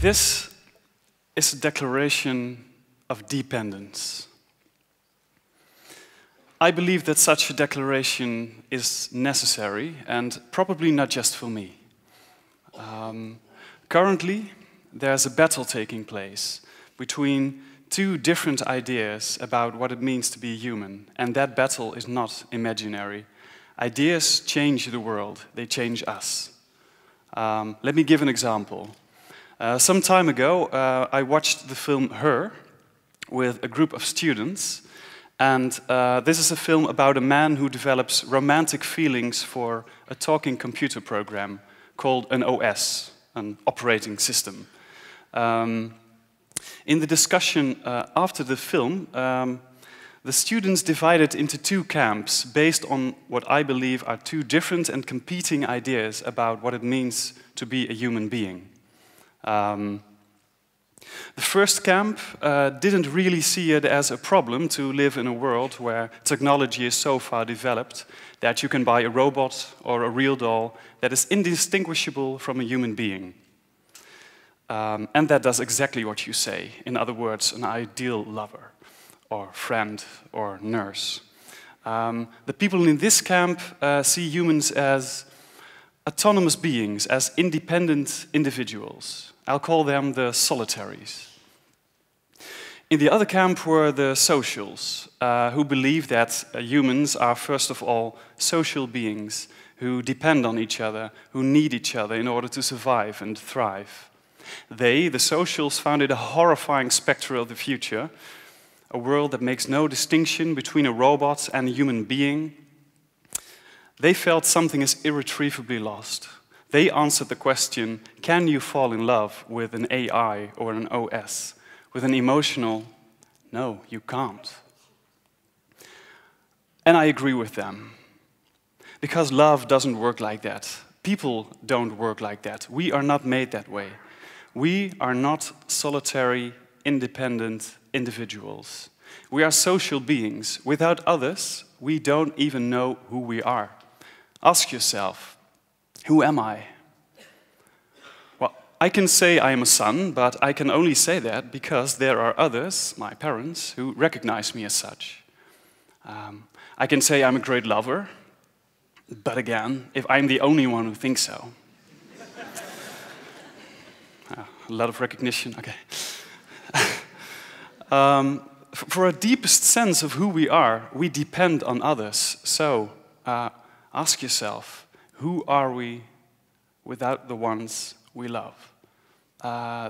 This is a declaration of dependence. I believe that such a declaration is necessary, and probably not just for me. Currently, there's a battle taking place between two different ideas about what it means to be human, and that battle is not imaginary. Ideas change the world, they change us. Let me give an example. Some time ago, I watched the film Her with a group of students, and this is a film about a man who develops romantic feelings for a talking computer program called an OS, an operating system. In the discussion after the film, the students divided into two camps based on what I believe are two different and competing ideas about what it means to be a human being. The first camp didn't really see it as a problem to live in a world where technology is so far developed that you can buy a robot or a real doll that is indistinguishable from a human being. And that does exactly what you say. In other words, an ideal lover, or friend, or nurse. The people in this camp see humans as autonomous beings, as independent individuals. I'll call them the solitaries. In the other camp were the socials, who believe that humans are first of all social beings who depend on each other, who need each other in order to survive and thrive. They, the socials, found it a horrifying spectre of the future, a world that makes no distinction between a robot and a human being. They felt something is irretrievably lost. They answered the question, can you fall in love with an AI or an OS? With an emotional, no, you can't. And I agree with them. Because love doesn't work like that. People don't work like that. We are not made that way. We are not solitary, independent individuals. We are social beings. Without others, we don't even know who we are. Ask yourself, who am I? Well, I can say I am a son, but I can only say that because there are others, my parents, who recognize me as such. I can say I'm a great lover, but again, if I'm the only one who thinks so. A lot of recognition, okay. For a deepest sense of who we are, we depend on others. So, ask yourself, who are we without the ones we love?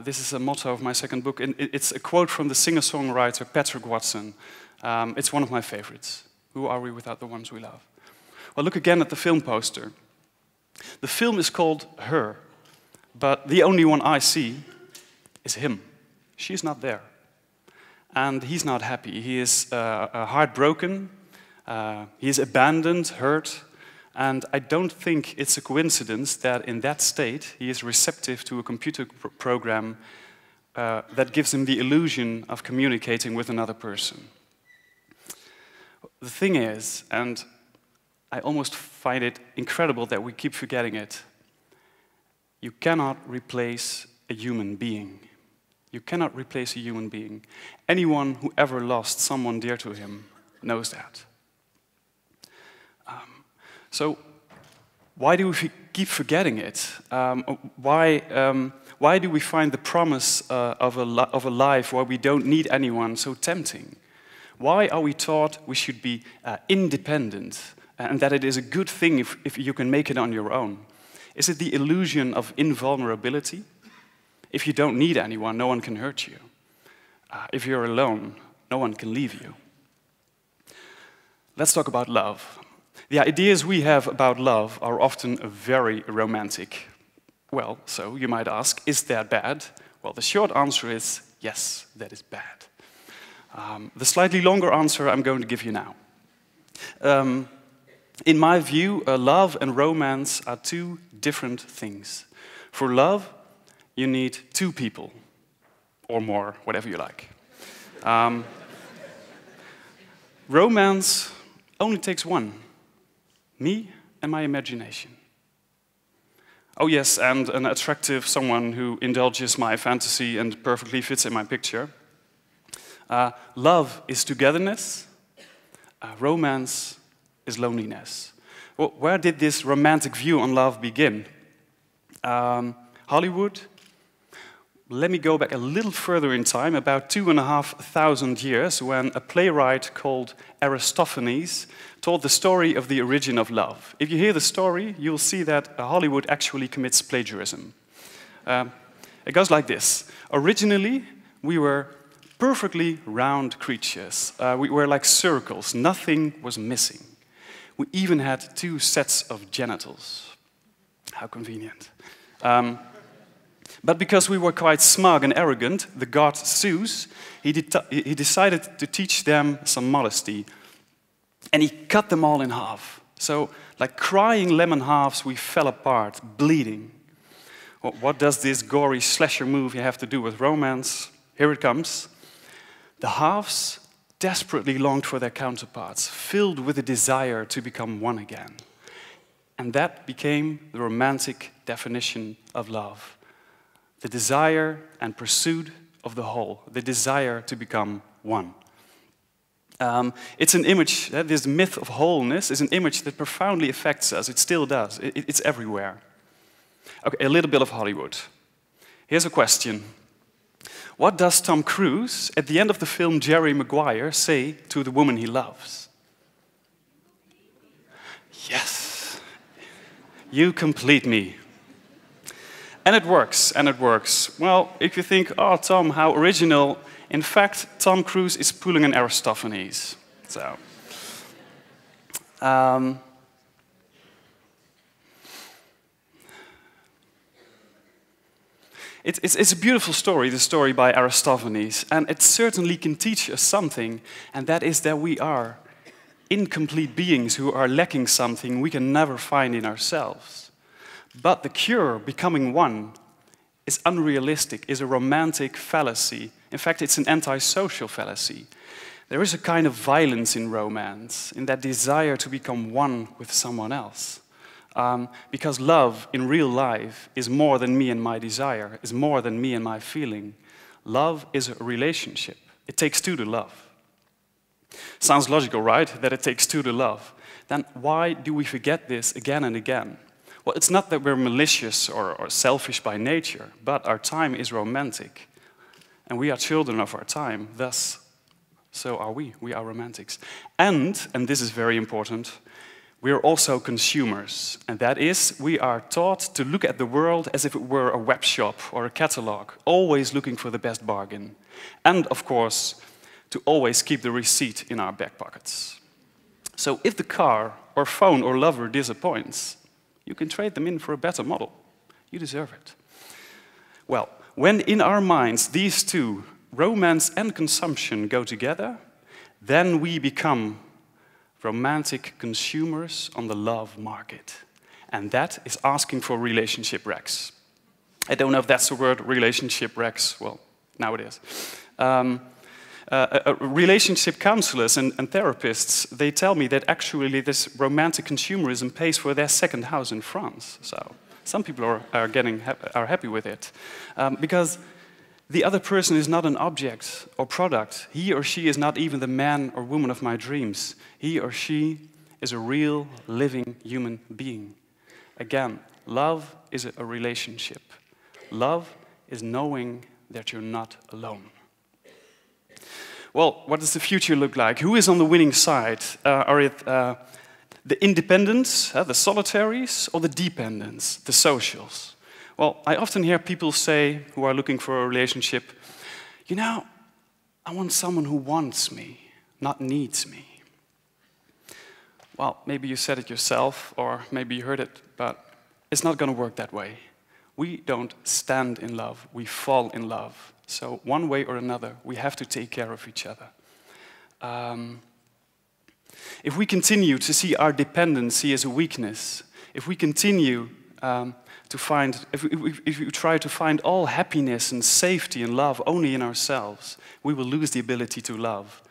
This is a motto of my second book, and it's a quote from the singer-songwriter Patrick Watson. It's one of my favorites. Who are we without the ones we love? Well, look again at the film poster. The film is called Her, but the only one I see is him. She's not there. And he's not happy. He is heartbroken, he is abandoned, hurt, and I don't think it's a coincidence that in that state he is receptive to a computer program that gives him the illusion of communicating with another person. The thing is, and I almost find it incredible that we keep forgetting it, you cannot replace a human being. You cannot replace a human being. Anyone who ever lost someone dear to him knows that. So, why do we keep forgetting it? Why do we find the promise of a life where we don't need anyone so tempting? Why are we taught we should be independent and that it is a good thing if you can make it on your own? Is it the illusion of invulnerability? If you don't need anyone, no one can hurt you. If you're alone, no one can leave you. Let's talk about love. The ideas we have about love are often very romantic. Well, so you might ask, is that bad? Well, the short answer is, yes, that is bad. The slightly longer answer I'm going to give you now. In my view, love and romance are two different things. For love, you need two people, or more, whatever you like. Romance only takes one, me and my imagination. Oh yes, and an attractive someone who indulges my fantasy and perfectly fits in my picture. Love is togetherness. Romance is loneliness. Well, where did this romantic view on love begin? Hollywood? Let me go back a little further in time, about 2,500 years, when a playwright called Aristophanes told the story of the origin of love. If you hear the story, you'll see that Hollywood actually commits plagiarism. It goes like this. Originally, we were perfectly round creatures. We were like circles. Nothing was missing. We even had 2 sets of genitals. How convenient. But because we were quite smug and arrogant, the god Zeus, he decided to teach them some modesty. And he cut them all in half. So, like crying lemon halves, we fell apart, bleeding. Well, what does this gory slasher movie have to do with romance? Here it comes. The halves desperately longed for their counterparts, filled with a desire to become one again. And that became the romantic definition of love. The desire and pursuit of the whole, the desire to become one. It's an image, this myth of wholeness is an image that profoundly affects us. It still does. It's everywhere. Okay, a little bit of Hollywood. Here's a question. What does Tom Cruise, at the end of the film Jerry Maguire, say to the woman he loves? Yes. You complete me. And it works, and it works. Well, if you think, oh, Tom, how original. In fact, Tom Cruise is pulling an Aristophanes. So, it's a beautiful story, the story by Aristophanes, and it certainly can teach us something, and that is that we are incomplete beings who are lacking something we can never find in ourselves. But the cure, becoming one, is unrealistic, is a romantic fallacy. In fact, it's an antisocial fallacy. There is a kind of violence in romance, in that desire to become one with someone else. Because love in real life is more than me and my desire, is more than me and my feeling. Love is a relationship. It takes 2 to love. Sounds logical, right? That it takes 2 to love. Then why do we forget this again and again? Well, it's not that we're malicious or selfish by nature, but our time is romantic. And we are children of our time, thus, so are we. We are romantics. And this is very important, we are also consumers. And that is, we are taught to look at the world as if it were a web shop or a catalog, always looking for the best bargain. And, of course, to always keep the receipt in our back pockets. So if the car or phone or lover disappoints, you can trade them in for a better model. You deserve it. Well, when in our minds these 2, romance and consumption, go together, then we become romantic consumers on the love market. And that is asking for relationship wrecks. I don't know if that's the word, relationship wrecks. Well, now it is. Relationship counselors and therapists, they tell me that actually this romantic consumerism pays for their second house in France. So some people are happy with it. Because the other person is not an object or product. He or she is not even the man or woman of my dreams. He or she is a real, living human being. Again, love is a relationship. Love is knowing that you're not alone. Well, what does the future look like? Who is on the winning side? Are it the independents, the solitaries, or the dependents, the socials? Well, I often hear people say, who are looking for a relationship, you know, I want someone who wants me, not needs me. Well, maybe you said it yourself, or maybe you heard it, but it's not going to work that way. We don't stand in love, we fall in love. So one way or another, we have to take care of each other. If we continue to see our dependency as a weakness, if we continue if we try to find all happiness and safety and love only in ourselves, we will lose the ability to love.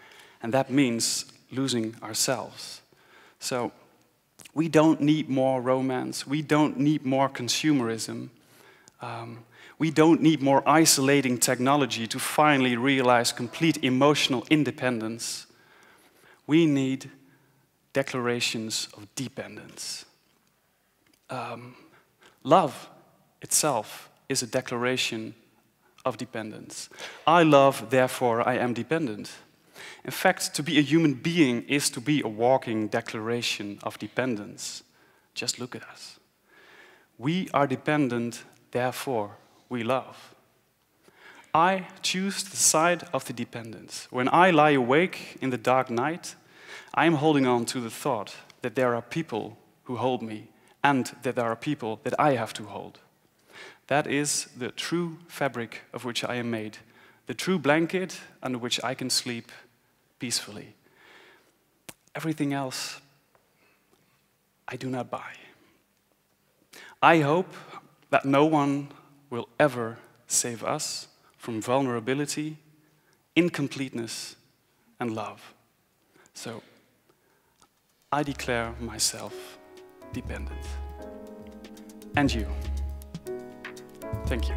And that means losing ourselves. So We don't need more romance. We don't need more consumerism. We don't need more isolating technology to finally realize complete emotional independence. We need declarations of dependence. Love itself is a declaration of dependence. I love, therefore I am dependent. In fact, to be a human being is to be a walking declaration of dependence. Just look at us. We are dependent, therefore we love. I choose the side of the dependence. When I lie awake in the dark night, I am holding on to the thought that there are people who hold me and that there are people that I have to hold. That is the true fabric of which I am made, the true blanket under which I can sleep peacefully. Everything else, I do not buy. I hope that no one will ever save us from vulnerability, incompleteness, and love. So, I declare myself dependent. And you. Thank you.